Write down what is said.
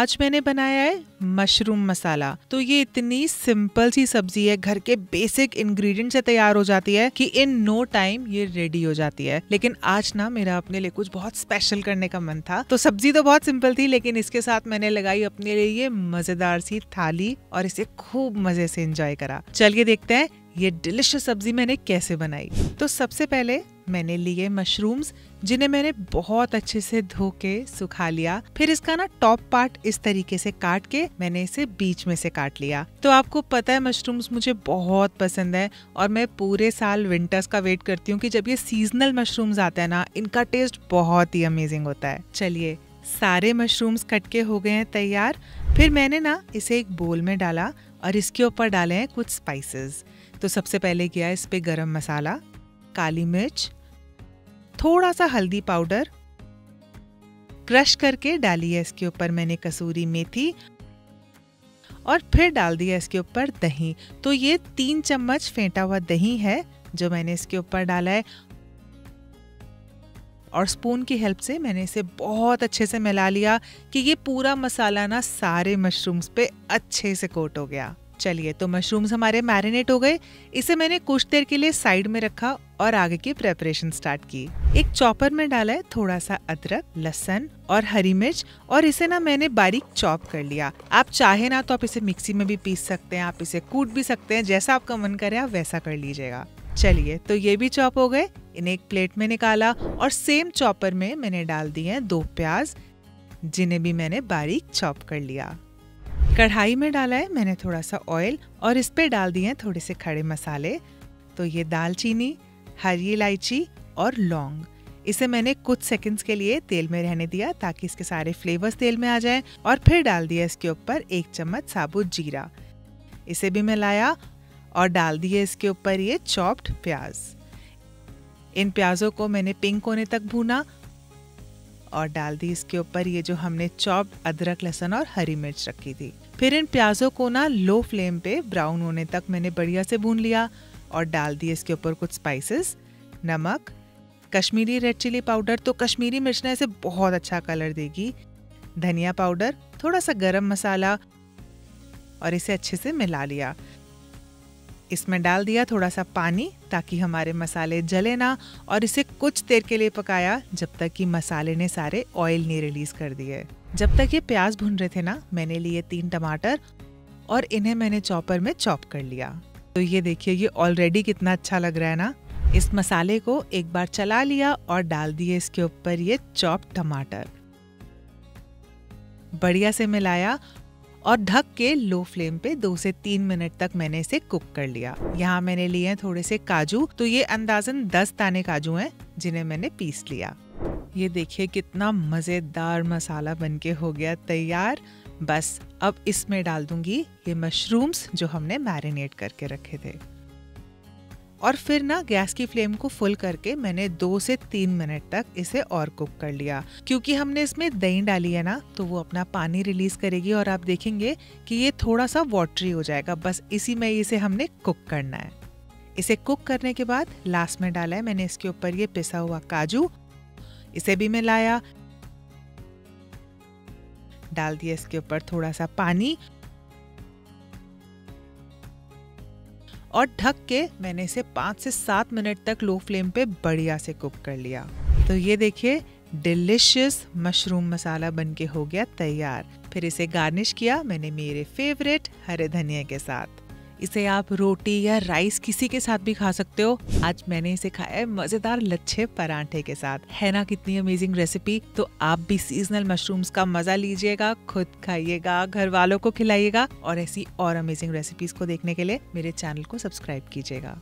आज मैंने बनाया है मशरूम मसाला। तो ये इतनी सिंपल सी सब्जी है, घर के बेसिक इंग्रेडिएंट से तैयार हो जाती है कि इन नो टाइम ये रेडी हो जाती है। लेकिन आज ना मेरा अपने लिए कुछ बहुत स्पेशल करने का मन था। तो सब्जी तो बहुत सिंपल थी, लेकिन इसके साथ मैंने लगाई अपने लिए ये मजेदार सी थाली और इसे खूब मजे से एंजॉय करा। चलिए देखते हैं ये डिलिशियस सब्जी मैंने कैसे बनाई। तो सबसे पहले मैंने लिए मशरूम्स, जिन्हें मैंने बहुत अच्छे से धो के सुखा लिया। फिर इसका ना टॉप पार्ट इस तरीके से काट के मैंने इसे बीच में से काट लिया। तो आपको पता है मशरूम्स मुझे बहुत पसंद है और मैं पूरे साल विंटर्स का वेट करती हूँ कि जब ये सीजनल मशरूम्स आते हैं ना, इनका टेस्ट बहुत ही अमेजिंग होता है। चलिए सारे मशरूम्स कट के हो गए हैं तैयार। फिर मैंने ना इसे एक बोल में डाला और इसके ऊपर डाले हैं कुछ स्पाइसेस। तो सबसे पहले किया इस पे गरम मसाला, काली मिर्च, थोड़ा सा हल्दी पाउडर, क्रश करके डाली है इसके ऊपर मैंने कसूरी मेथी और फिर डाल दिया इसके ऊपर दही। तो ये 3 चम्मच फेंटा हुआ दही है जो मैंने इसके ऊपर डाला है और स्पून की हेल्प से मैंने इसे बहुत अच्छे से मिला लिया कि ये पूरा मसाला ना सारे मशरूम्स पे अच्छे से कोट हो गया। चलिए तो मशरूम्स हमारे मैरिनेट हो गए। इसे मैंने कुछ देर के लिए साइड में रखा और आगे की प्रेपरेशन स्टार्ट की। एक चॉपर में डाला है थोड़ा सा अदरक, लहसुन और हरी मिर्च और इसे ना मैंने बारीक चॉप कर लिया। आप चाहे ना तो आप इसे मिक्सी में भी पीस सकते हैं, आप इसे कूट भी सकते हैं, जैसा आपका मन करे आप वैसा कर लीजिएगा। चलिए तो ये भी चॉप हो गए। इन्हें एक प्लेट में निकाला और सेम चॉपर में मैंने डाल दिए हैं 2 प्याज, जिन्हें भी मैंने बारीक चॉप कर लिया। कढ़ाई में डाला है मैंने थोड़ा सा ऑयल और इस पे डाल दिए हैं थोड़े से खड़े मसाले। तो ये दालचीनी, हरी इलायची और लौंग, इसे मैंने कुछ सेकंड्स के लिए तेल में रहने दिया ताकि इसके सारे फ्लेवर्स तेल में आ जाएं। और फिर डाल दिया इसके ऊपर 1 चम्मच साबुत जीरा, इसे भी मिलाया और डाल दिए इसके ऊपर ये चॉप्ड प्याज। इन प्याजों को मैंने पिंक होने तक भूना और डाल दी इसके ऊपर ये जो हमने चॉप्ड अदरक, लहसुन और हरी मिर्च रखी थी। फिर इन प्याजों को ना लो फ्लेम पे ब्राउन होने तक मैंने बढ़िया से भून लिया और डाल दिए इसके ऊपर कुछ स्पाइसेस, नमक, कश्मीरी रेड चिली पाउडर, तो कश्मीरी मिर्च ना इसे बहुत अच्छा कलर देगी, धनिया पाउडर, थोड़ा सा गरम मसाला और इसे अच्छे से मिला लिया। इसमें डाल दिया थोड़ा सा पानी ताकि हमारे मसाले जले ना और इसे कुछ देर के लिए पकाया जब तक कि मसाले ने सारे ऑयल नहीं रिलीज कर दिए। जब तक ये प्याज भून रहे थे ना, मैंने लिए 3 टमाटर और इन्हें मैंने चॉपर में चॉप कर लिया। तो ये देखिए ये ऑलरेडी कितना अच्छा लग रहा है ना। इस मसाले को एक बार चला लिया और डाल दिए इसके ऊपर ये चॉप टमाटर, बढ़िया से मिलाया और ढक के लो फ्लेम पे 2 से 3 मिनट तक मैंने इसे कुक कर लिया। यहाँ मैंने लिए हैं थोड़े से काजू, तो ये अंदाजन 10 दाने काजू हैं जिन्हें मैंने पीस लिया। ये देखिए कितना मजेदार मसाला बनके हो गया तैयार। बस अब इसमें डाल दूंगी ये मशरूम्स जो हमने मैरिनेट करके रखे थे और फिर ना गैस की फ्लेम को फुल करके मैंने 2 से 3 मिनट तक इसे और कुक कर लिया। क्योंकि हमने इसमें दही डाली है ना, तो वो अपना पानी रिलीज करेगी और आप देखेंगे कि ये थोड़ा सा वाटरी हो जाएगा। बस इसी में इसे हमने कुक करना है। इसे कुक करने के बाद लास्ट में डाला है मैंने इसके ऊपर ये पिसा हुआ काजू, इसे भी मिलाया, डाल दिया इसके ऊपर थोड़ा सा पानी और ढक के मैंने इसे 5 से 7 मिनट तक लो फ्लेम पे बढ़िया से कुक कर लिया। तो ये देखिए डिलिशियस मशरूम मसाला बनके हो गया तैयार। फिर इसे गार्निश किया मैंने मेरे फेवरेट हरे धनिया के साथ। इसे आप रोटी या राइस किसी के साथ भी खा सकते हो। आज मैंने इसे खाया है मजेदार लच्छे पराठे के साथ। है ना कितनी अमेजिंग रेसिपी। तो आप भी सीजनल मशरूम्स का मजा लीजिएगा, खुद खाइएगा, घर वालों को खिलाइएगा और ऐसी और अमेजिंग रेसिपीज को देखने के लिए मेरे चैनल को सब्सक्राइब कीजिएगा।